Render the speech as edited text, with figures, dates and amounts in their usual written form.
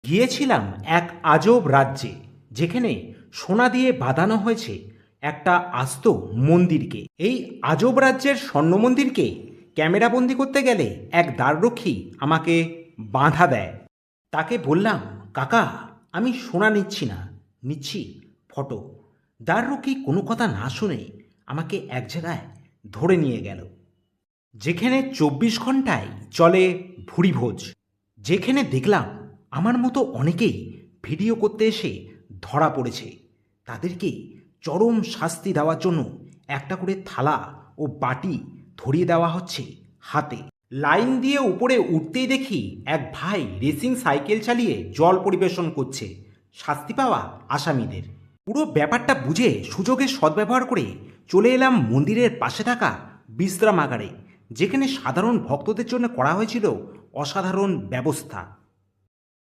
গিয়েছিলাম এক আজব রাজ্যে, যেখানে সোনা দিয়ে বাঁধানো হয়েছে একটা আস্ত মন্দিরকে। এই আজব রাজ্যের স্বর্ণ মন্দিরকে ক্যামেরাবন্দি করতে গেলে এক দ্বাররক্ষী আমাকে বাধা দেয়। তাকে বললাম, কাকা, আমি সোনা নিচ্ছি না, নিচ্ছি ফটো। দ্বাররক্ষী কোনো কথা না শুনে আমাকে এক জায়গায় ধরে নিয়ে গেল, যেখানে 24 ঘন্টায় চলে ভুরিভোজ। যেখানে দেখলাম আমার মতো অনেকেই ভিডিও করতে এসে ধরা পড়েছে। তাদেরকে চরম শাস্তি দেওয়ার জন্য একটা করে থালা ও বাটি ধরিয়ে দেওয়া হচ্ছে হাতে। লাইন দিয়ে উপরে উঠতেই দেখি এক ভাই রেসিং সাইকেল চালিয়ে জল পরিবেশন করছে শাস্তি পাওয়া আসামিদের। পুরো ব্যাপারটা বুঝে সুযোগের সদ্ব্যবহার করে চলে এলাম মন্দিরের পাশে থাকা বিশ্রামাগারে, যেখানে সাধারণ ভক্তদের জন্য করা হয়েছিল অসাধারণ ব্যবস্থা।